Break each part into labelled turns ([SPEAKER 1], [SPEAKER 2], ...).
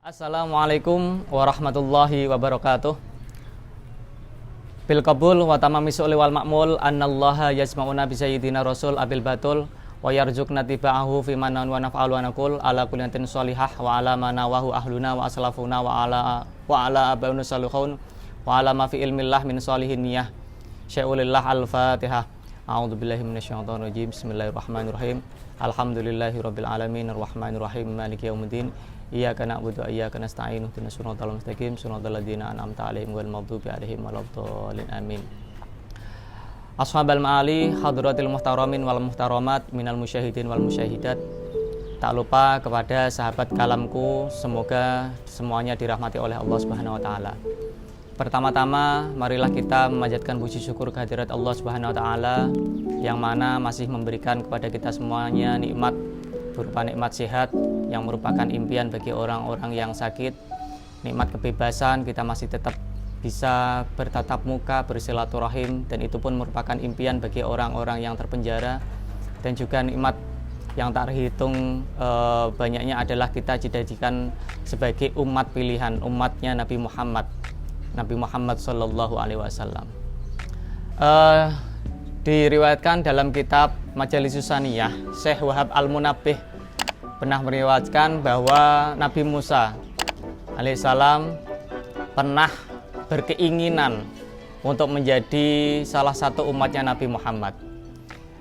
[SPEAKER 1] Assalamualaikum warahmatullahi wabarakatuh. Bil qabul wa tamami su'li wal ma'mul annallaha yasma'una bi sayyidina rasul abil batul wa yarzuqna tiba'ahu fi manan wa naf'al wa naqul ala kulliyatin sholihah wa ala manawahu ahluna wa aslafuna wa ala abaunu salihun wa ala ma fi ilmillah min sholihin niyah syai'ulillah al-fatihah. A'udzu billahi minasyaitonir rajim. Bismillahirrahmanirrahim. Alhamdulillahi rabbil alamin arrahmanir rahim maliki yaumiddin. Iyyaka na'budu wa iyyaka nasta'in ihdinas siratal mustaqim siratal ladzina an'amta 'alaihim ghairil maghdubi 'alaihim waladdallin amin. Ashabal ma'ali hadratil muhtaramin wal muhtaramat minal musyahidin wal musyahidat. Tak lupa kepada sahabat kalamku, semoga semuanya dirahmati oleh Allah Subhanahu wa taala. Pertama-tama marilah kita memanjatkan puji syukur kehadirat Allah Subhanahu wa taala yang mana masih memberikan kepada kita semuanya nikmat berupa nikmat sehat yang merupakan impian bagi orang-orang yang sakit, nikmat kebebasan, kita masih tetap bisa bertatap muka, bersilaturahim, dan itu pun merupakan impian bagi orang-orang yang terpenjara. Dan juga nikmat yang tak terhitung banyaknya adalah kita dijadikan sebagai umat pilihan, umatnya Nabi Muhammad Sallallahu Alaihi Wasallam. Diriwayatkan dalam kitab Majalisus Saniyah, Syekh Wahab Al-Munabbih pernah meriwayatkan bahwa Nabi Musa alaihissalam pernah berkeinginan untuk menjadi salah satu umatnya Nabi Muhammad,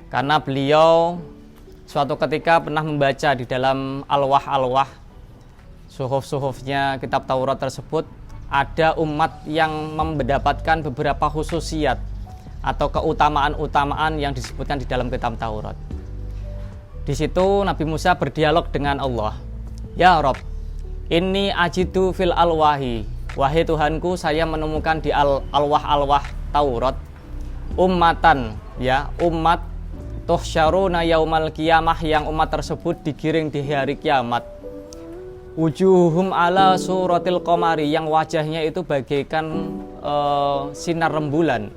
[SPEAKER 1] karena beliau suatu ketika pernah membaca di dalam alwah suhuf-suhufnya kitab Taurat tersebut, ada umat yang mendapatkan beberapa khususiat atau keutamaan-utamaan yang disebutkan di dalam kitab Taurat. Di situ Nabi Musa berdialog dengan Allah. Ya Rob, inni ajidu fil alwahi. Wahai Tuhanku, saya menemukan di alwah Taurat ummatan, ya, umat tuhsyaruna yaumal qiyamah, yang umat tersebut digiring di hari kiamat. Wujuhum ala suratil qamari, yang wajahnya itu bagaikan sinar rembulan.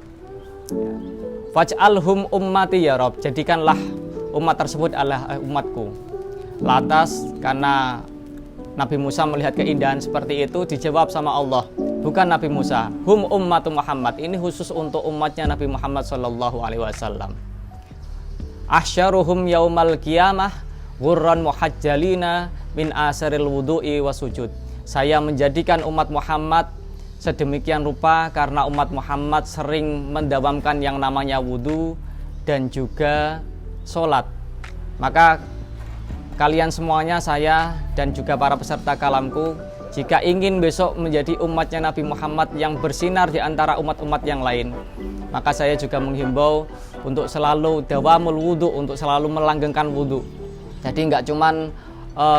[SPEAKER 1] Faj'alhum ummati ya Rob, jadikanlah umat tersebut adalah umatku. Lantas karena Nabi Musa melihat keindahan seperti itu, dijawab sama Allah, bukan Nabi Musa, hum ummatu Muhammad, ini khusus untuk umatnya Nabi Muhammad Sallallahu Alaihi Wasallam. Ahsyaruhum yaumal qiyamah ghurran muhajjalina min asaril wudu'i wasujud. Saya menjadikan umat Muhammad sedemikian rupa karena umat Muhammad sering mendawamkan yang namanya wudu dan juga sholat. Maka kalian semuanya, saya dan juga para peserta kalamku, jika ingin besok menjadi umatnya Nabi Muhammad yang bersinar di antara umat-umat yang lain, maka saya juga menghimbau untuk selalu dawamul wudu, untuk selalu melanggengkan wudu. Jadi nggak cuman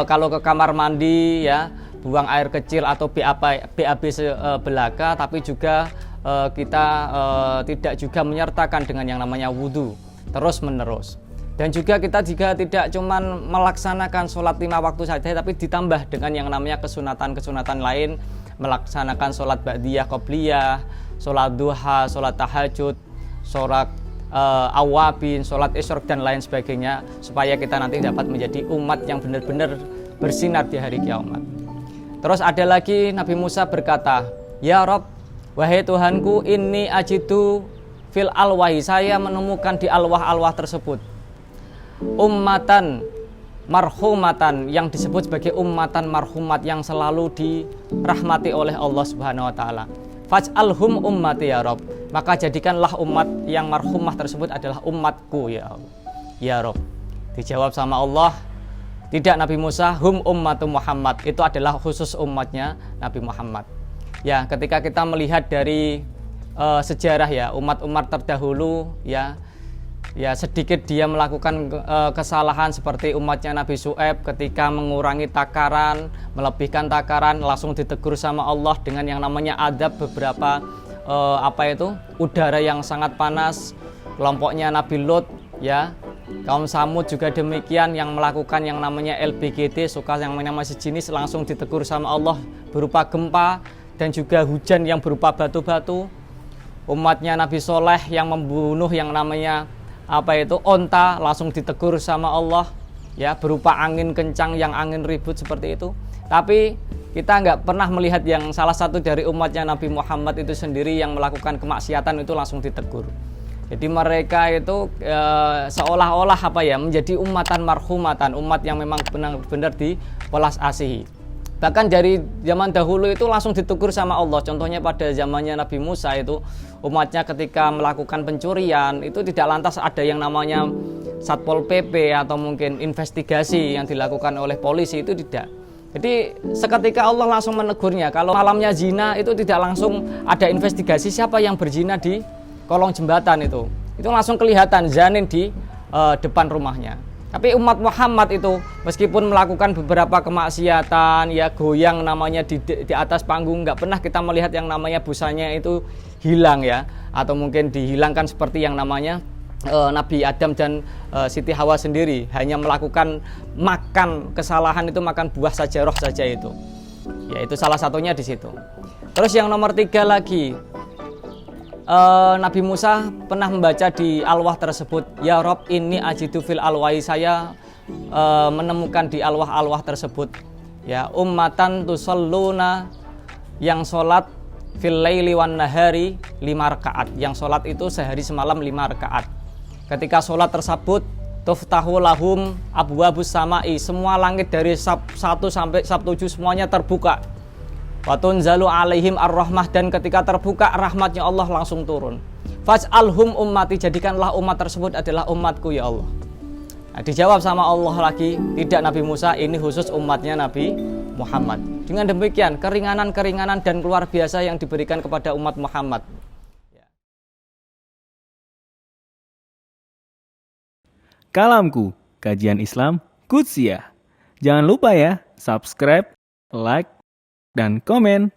[SPEAKER 1] kalau ke kamar mandi ya buang air kecil atau BAB belaka, tapi juga kita tidak juga menyertakan dengan yang namanya wudu terus menerus. Dan juga kita juga tidak cuman melaksanakan sholat 5 waktu saja, tapi ditambah dengan yang namanya kesunatan-kesunatan lain, melaksanakan sholat ba'diyah, qobliyah, sholat duha, sholat tahajud, sholat awabin, sholat isyraq dan lain sebagainya, supaya kita nanti dapat menjadi umat yang benar-benar bersinar di hari kiamat. Terus ada lagi Nabi Musa berkata, ya Rob, wahai Tuhanku, inni ajidu fil alwahi, saya menemukan di alwah tersebut ummatan marhumatan, yang disebut sebagai ummatan marhumat, yang selalu dirahmati oleh Allah Subhanahu wa taala. Faj'alhum ummati ya Rob, maka jadikanlah umat yang marhumah tersebut adalah umatku ya Allah. Ya Rob. Dijawab sama Allah, tidak Nabi Musa, hum ummatu Muhammad, itu adalah khusus umatnya Nabi Muhammad. Ya, ketika kita melihat dari sejarah ya umat-umat terdahulu ya sedikit dia melakukan kesalahan, seperti umatnya Nabi Syu'aib ketika mengurangi takaran, melebihkan takaran, langsung ditegur sama Allah dengan yang namanya adab beberapa udara yang sangat panas. Kelompoknya Nabi Lut ya, kaum Samud juga demikian, yang melakukan yang namanya LBGT, suka yang namanya sejenis, langsung ditegur sama Allah berupa gempa dan juga hujan yang berupa batu-batu. Umatnya Nabi Soleh yang membunuh yang namanya onta, langsung ditegur sama Allah ya berupa angin kencang, yang angin ribut seperti itu. Tapi kita nggak pernah melihat yang salah satu dari umatnya Nabi Muhammad itu sendiri yang melakukan kemaksiatan itu langsung ditegur. Jadi mereka itu seolah-olah menjadi umatan marhumatan, umat yang memang benar-benar diwelas asihi. Bahkan dari zaman dahulu itu langsung ditegur sama Allah. Contohnya pada zamannya Nabi Musa itu, umatnya ketika melakukan pencurian itu tidak lantas ada yang namanya Satpol PP atau mungkin investigasi yang dilakukan oleh polisi, itu tidak. Jadi seketika Allah langsung menegurnya. Kalau malamnya zina itu tidak langsung ada investigasi siapa yang berzina di kolong jembatan itu langsung kelihatan zanin di depan rumahnya. Tapi umat Muhammad itu meskipun melakukan beberapa kemaksiatan, ya goyang namanya di atas panggung, nggak pernah kita melihat yang namanya busanya itu hilang ya, atau mungkin dihilangkan seperti yang namanya Nabi Adam dan Siti Hawa sendiri, hanya melakukan makan kesalahan itu, makan buah sajarah saja itu. Ya itu salah satunya di situ. Terus yang nomor 3 lagi, Nabi Musa pernah membaca di alwah tersebut, ya Rob ini ajidu fil alwahi, saya menemukan di alwah-alwah tersebut ya ummatan tusalluna, yang sholat fil laili wan nahari 5 rakaat, yang sholat itu sehari semalam 5 rakaat. Ketika sholat tersebut tuftahu lahum abwabus samai, semua langit dari Sab 1 sampai Sab 7 semuanya terbuka. Watunzalu alaihim ar-rahmah, dan ketika terbuka rahmatnya Allah langsung turun. Faj'alhum ummati, jadikanlah umat tersebut adalah umatku ya Allah. Nah, dijawab sama Allah lagi, tidak Nabi Musa, ini khusus umatnya Nabi Muhammad. Dengan demikian keringanan-keringanan dan luar biasa yang diberikan kepada umat Muhammad.
[SPEAKER 2] Kalamku, kajian Islam Qudsiyah. Jangan lupa ya, subscribe, like, dan komen.